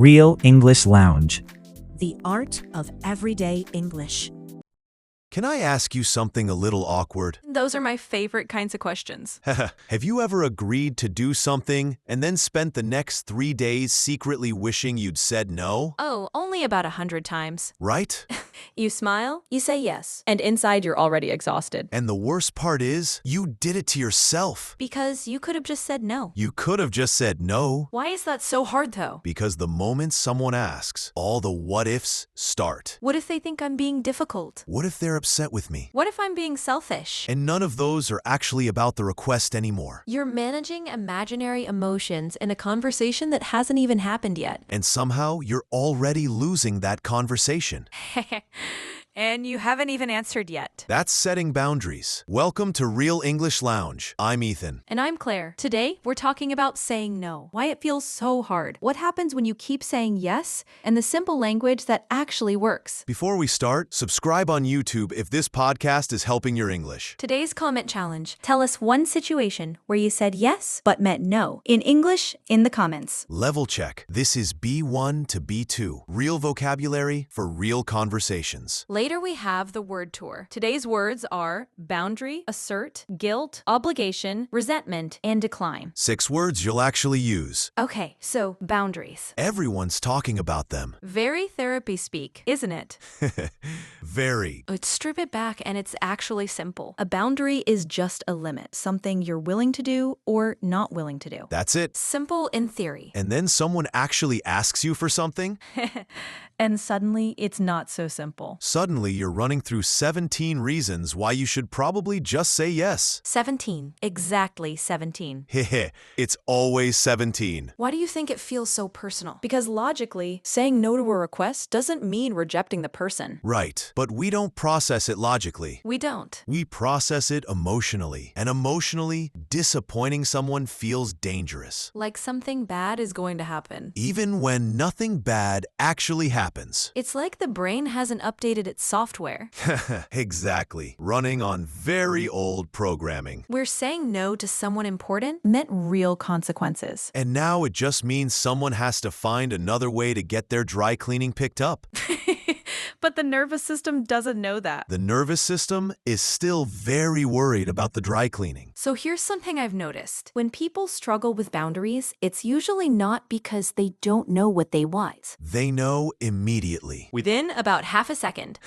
Real English Lounge. The art of everyday English. Can I ask you something a little awkward? Those are my favorite kinds of questions. Have you ever agreed to do something and then spent the next 3 days secretly wishing you'd said no? Oh, only about 100 times. Right? You smile, you say yes, and inside you're already exhausted. And the worst part is, you did it to yourself. Because you could have just said no. You could have just said no. Why is that so hard though? Because the moment someone asks, all the what-ifs start. What if they think I'm being difficult? What if they're upset with me? What if I'm being selfish? And none of those are actually about the request anymore. You're managing imaginary emotions in a conversation that hasn't even happened yet. And somehow, you're already losing that conversation. And you haven't even answered yet. That's setting boundaries. Welcome to Real English Lounge. I'm Ethan. And I'm Claire. Today, we're talking about saying no. Why it feels so hard. What happens when you keep saying yes, and the simple language that actually works. Before we start, subscribe on YouTube if this podcast is helping your English. Today's comment challenge. Tell us one situation where you said yes but meant no in English in the comments. Level check. This is B1 to B2. Real vocabulary for real conversations. Later we have the word tour. Today's words are boundary, assert, guilt, obligation, resentment, and decline. 6 words you'll actually use. Okay, so boundaries. Everyone's talking about them. Very therapy speak, isn't it? Very. Strip it back and it's actually simple. A boundary is just a limit, something you're willing to do or not willing to do. That's it. Simple in theory. And then someone actually asks you for something? And suddenly it's not so simple. Suddenly you're running through 17 reasons why you should probably just say yes. 17. Exactly 17. Heh, it's always 17. Why do you think it feels so personal? Because logically, saying no to a request doesn't mean rejecting the person. Right, but we don't process it logically. We don't. We process it emotionally, and emotionally, disappointing someone feels dangerous. Like something bad is going to happen. Even when nothing bad actually happens. It's like the brain hasn't updated its software. Exactly. Running on very old programming. Where saying no to someone important Meant real consequences. And now it just means someone has to find another way to get their dry cleaning picked up. But the nervous system doesn't know that. The nervous system is still very worried about the dry cleaning. So here's something I've noticed. When people struggle with boundaries, it's usually not because they don't know what they want. They know immediately. Within about half a second.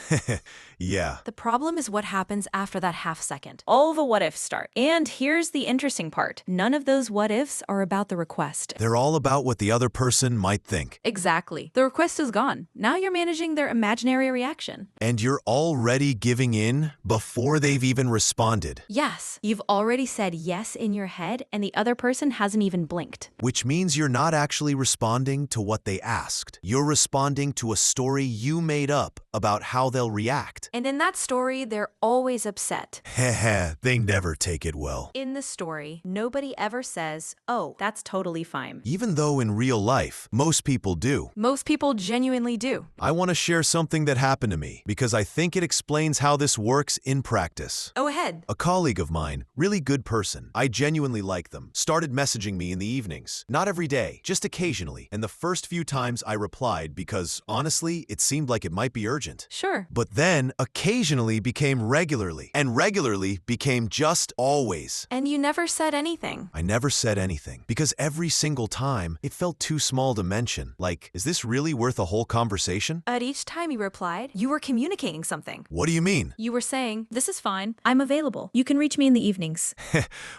Yeah. The problem is what happens after that half second. All the what ifs start. And here's the interesting part. None of those what ifs are about the request. They're all about what the other person might think. Exactly. The request is gone. Now you're managing their imaginary reaction. And you're already giving in before they've even responded. Yes, you've already said yes in your head and the other person hasn't even blinked. Which means you're not actually responding to what they asked. You're responding to a story you made up about how they'll react. And in that story, they're always upset. Heh, they never take it well. In the story, nobody ever says, "Oh, That's totally fine. Even though in real life, most people do. most people genuinely do." I want to share something that happened to me because I think it explains how this works in practice. Go ahead. A colleague of mine, really good person, I genuinely like them, started messaging me in the evenings. Not every day, just occasionally. And the first few times I replied because, honestly, it seemed like it might be urgent. Sure. But then, occasionally became regularly, and regularly became just always. And you never said anything. I never said anything, because every single time, it felt too small to mention. Like, is this really worth a whole conversation? At each time you replied, you were communicating something. What do you mean? You were saying, "This is fine." I'm available. You can reach me in the evenings.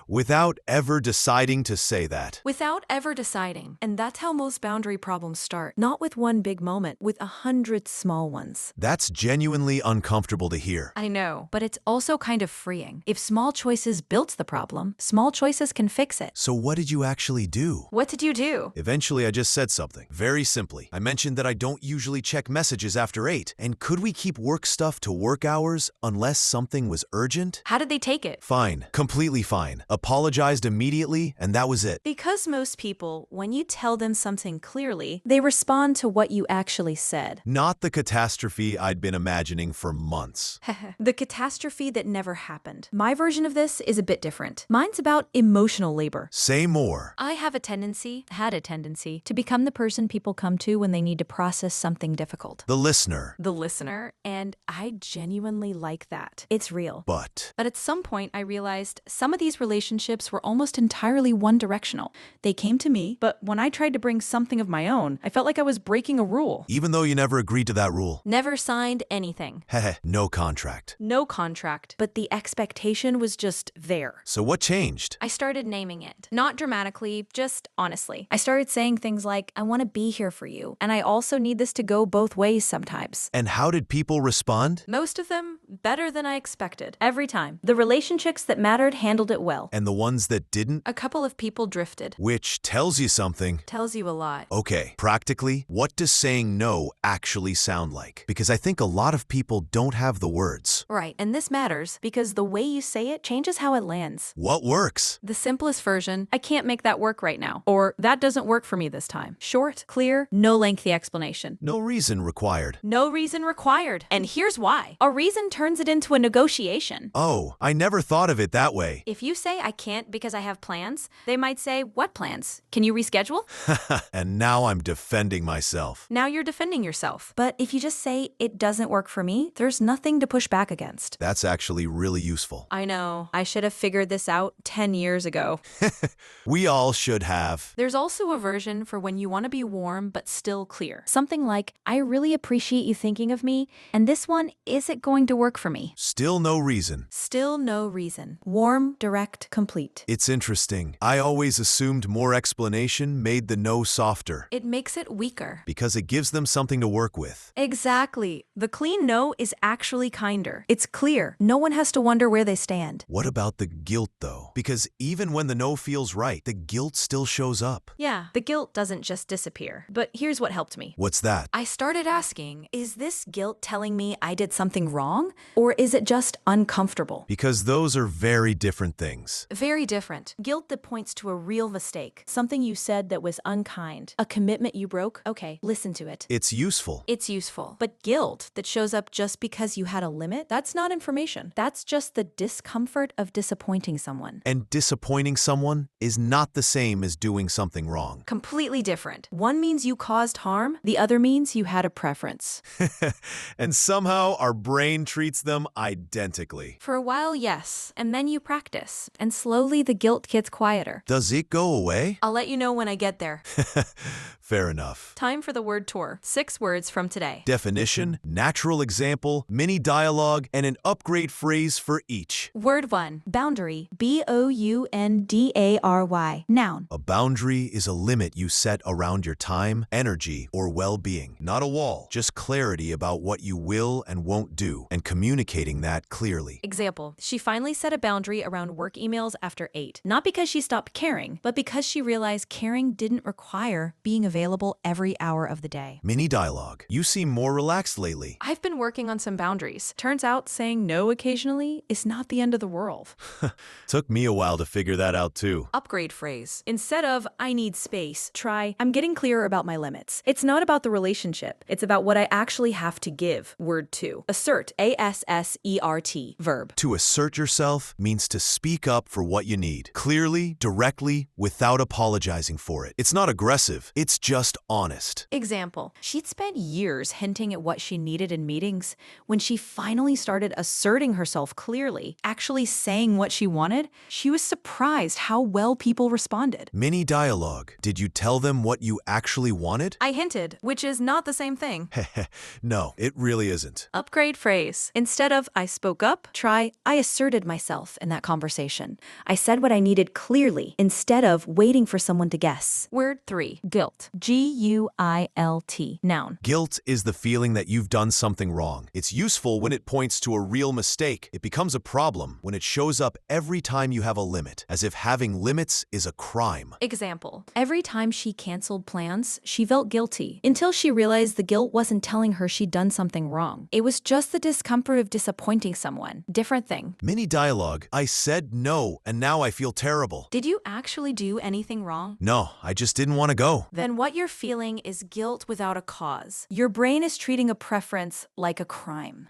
Without ever deciding to say that. Without ever deciding. And that's how most boundary problems start. Not with one big moment, with 100 small ones. That's genuinely uncomfortable to hear. I know, but it's also kind of freeing. If small choices built the problem, small choices can fix it. So what did you actually do? What did you do? Eventually, I just said something. Very simply. I mentioned that I don't usually check messages after 8, And could we keep work stuff to work hours unless something was urgent? How did they take it? Fine. Completely fine. Apologized immediately, and that was it. Because most people, when you tell them something clearly, they respond to what you actually said. Not the catastrophe I'd been imagining for months. The catastrophe that never happened. My version of this is a bit different. Mine's about emotional labor. Say more. I had a tendency, to become the person people come to when they need to process something difficult. The listener. The listener, and I genuinely like that. It's real. But But at some point, I realized some of these relationships were almost entirely one-directional. They came to me, but when I tried to bring something of my own, I felt like I was breaking a rule. even though you never agreed to that rule. Never signed anything. Heh, no contract. No contract, but the expectation was just there. So what changed? I started naming it. Not dramatically, just honestly. I started saying things like, I want to be here for you, and I also need this to go both ways sometimes. And how did people respond? Most of them, better than I expected. Every time. The relationships that mattered handled it well. And the ones that didn't? A couple of people drifted. Which tells you something. Tells you a lot. Okay, practically, what does saying no actually sound like? Because I think a lot of people don't have the words. Right, and this matters because the way you say it changes how it lands. What works? The simplest version, I can't make that work right now, or that doesn't work for me this time. Short, clear, no lengthy explanation. No reason required. No reason required. And here's why. A reason turns it into a negotiation. Oh, I never thought of it that way. If you say I can't because I have plans, they might say, what plans? Can you reschedule? And now I'm defending myself. Now you're defending yourself. But if you just say it doesn't work for me, there's nothing to push back against. That's actually really useful. I know. I should have figured this out 10 years ago. We all should have. There's also a version for when you want to be warm but still clear. Something like, I really appreciate you thinking of me, and this one isn't going to work for me. Still no reason. Still no reason. Warm, direct, complete. It's interesting. I always assumed more explanation made the no softer. It makes it weaker. Because it gives them something to work with. Exactly. The clean no is actually kinder. It's clear. No one has to wonder where they stand. What about the guilt, though? Because even when the no feels right, the guilt still shows up. Yeah, the guilt doesn't just disappear. But here's what helped me. What's that? I started asking, is this guilt telling me I did something wrong? Or is it just uncomfortable? Because those are very different things. Very different. Guilt that points to a real mistake. Something you said that was unkind. A commitment you broke. Okay, listen to it. It's useful. It's useful. But guilt that shows up just because you had a limit, that's not information. That's just the discomfort of disappointing someone. And disappointing someone is not the same as doing something wrong. Completely different. One means you caused harm, the other means you had a preference. And somehow our brain treats them identically. For a while, yes. And then you practice. And slowly the guilt gets quieter. Does it go away? I'll let you know when I get there. Fair enough. Time for the word tour. 6 words from today. Definition, natural example, mini dialogue, and an upgrade phrase for each. Word 1. Boundary. B-O-U-N-D-A-R-Y. Noun. A boundary is a limit you set around your time, energy, or well-being. Not a wall, just clarity about what you will and won't do, and communicating that clearly. Example. She finally set a boundary around work emails after 8. Not because she stopped caring, but because she realized caring didn't require being available every hour of the day. Mini dialogue. You seem more relaxed lately. I've been working on some boundaries. Turns out saying no occasionally is not the end of the world. Took me a while to figure that out too. Upgrade phrase. Instead of, I need space, try, I'm getting clearer about my limits. It's not about the relationship. It's about what I actually have to give. Word 2. Assert. A-S-S-E-R-T. Verb. To assert yourself means to speak up for what you need. Clearly, directly, without apologizing for it. It's not aggressive. It's just honest. Example. She'd spent years hinting at what she needed in meetings. When she finally started asserting herself clearly, actually saying what she wanted, she was surprised how well people responded. Mini dialogue. Did you tell them what you actually wanted? I hinted, which is not the same thing. No, it really isn't. Upgrade phrase. Instead of I spoke up, try I asserted myself in that conversation. I said what I needed clearly instead of waiting for someone to guess. Word 3, guilt. G-U-I-L-T. Noun. Guilt is the feeling that you've done something wrong. It's useful when it points to a real mistake. It becomes a problem when it shows up every time you have a limit, as if having limits is a crime. Example. Every time she canceled plans, she felt guilty until she realized the guilt wasn't telling her she'd done something wrong. It was just the discomfort of disappointing someone. Different thing. Mini dialogue. I said no, and now I feel terrible. Did you actually do anything wrong? No, I just didn't want to go. Then what you're feeling is guilt without a cause. Your brain is treating a preference like a crime.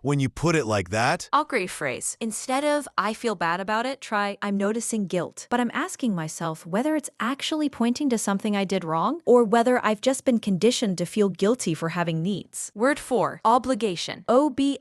When you put it like that, Upgrade phrase. Instead of I feel bad about it, try I'm noticing guilt, but I'm asking myself whether it's actually pointing to something I did wrong or whether I've just been conditioned to feel guilty for having needs. Word 4, obligation. O-B-L-I-G-A-T-I-O-N.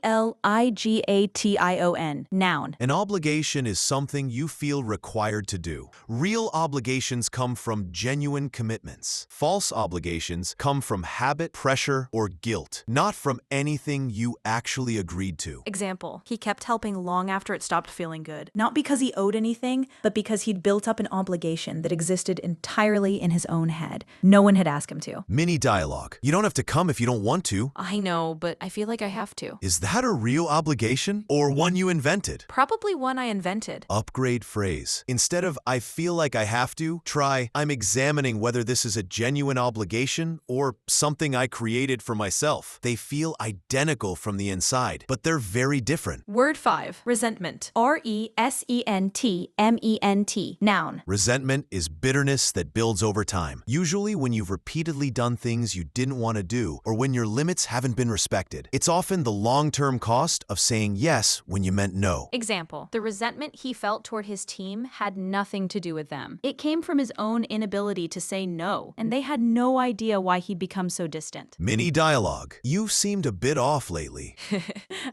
Noun. an obligation is something you feel required to do. Real obligations come from genuine commitments. False obligations come from habit, pressure, or guilt, not from anything you actually agreed to. Example. He kept helping long after it stopped feeling good. Not because he owed anything, but because he'd built up an obligation that existed entirely in his own head. No one had asked him to. Mini dialogue. You don't have to come if you don't want to. I know, but I feel like I have to. Is that a real obligation or one you invented? Probably one I invented. Upgrade phrase. Instead of I feel like I have to, try I'm examining whether this is a genuine obligation or something I created for myself. They feel identical from the inside, but they're very different. Word 5, resentment. R-E-S-E-N-T-M-E-N-T. Noun. Resentment is bitterness that builds over time, usually when you've repeatedly done things you didn't want to do or when your limits haven't been respected. It's often the long-term cost of saying yes when you meant no. Example. The resentment he felt toward his team had nothing to do with them. It came from his own inability to say no, and they had no idea why he'd become so distant. Mini dialogue. You've seemed a bit off lately.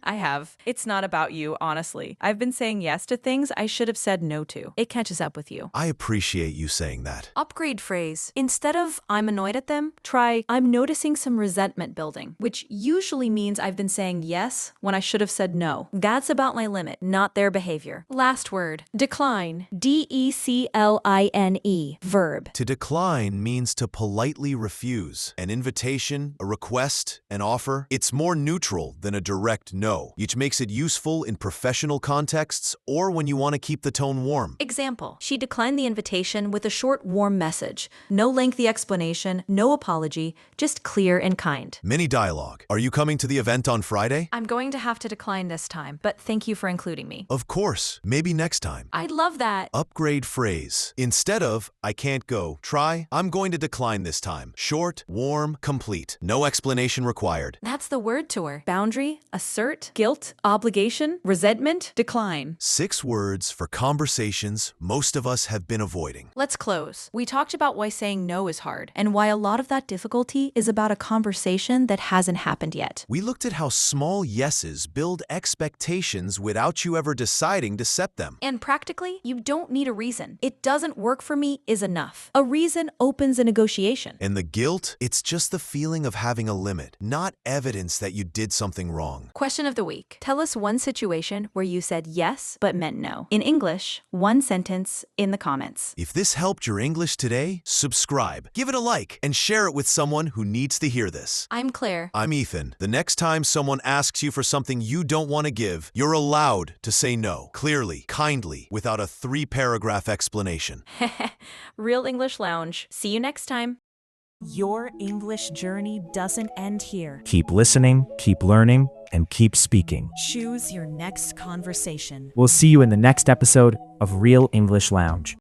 I have. It's not about you, honestly. I've been saying yes to things I should have said no to. It catches up with you. I appreciate you saying that. Upgrade phrase. Instead of I'm annoyed at them, try I'm noticing some resentment building, which usually means I've been saying yes when I should have said no. That's about my limit, not their behavior. Last word. Decline. D-E-C-L-I-N-E. Verb. To decline means to politely refuse. An invitation, a request, an offer. It's more neutral than a direct no, which makes it useful in professional contexts or when you want to keep the tone warm. Example. She declined the invitation with a short, warm message. No lengthy explanation, no apology, just clear and kind. Mini dialogue. Are you coming to the event on Friday? I'm going to have to decline this time, but thank you for including me. Of course. Maybe next time. I'd love that. Upgrade phrase. Instead of I can't go, try I'm going to decline this time. Short, warm, complete. No explanation required. That's the word tour. Boundary, assert, guilt, obligation, resentment, decline. 6 words for conversations most of us have been avoiding. Let's close. We talked about why saying no is hard and why a lot of that difficulty is about a conversation that hasn't happened yet. We looked at how small yeses build expectations without you ever deciding to set them. And practically, you don't need a reason. It doesn't work for me is enough. A reason opens a negotiation. And the guilt, it's just the feeling of having a limit, not evidence that you did something wrong. Question of the week. Tell us one situation where you said yes but meant no. In English, one sentence in the comments. If this helped your English today, subscribe, give it a like, and share it with someone who needs to hear this. I'm Claire. I'm Ethan. The next time someone asks you for something you don't want to give, you're allowed to say no, clearly, kindly, without a 3-paragraph explanation. Real English Lounge. See you next time. Your English journey doesn't end here. Keep listening, keep learning, and keep speaking. Choose your next conversation. We'll see you in the next episode of Real English Lounge.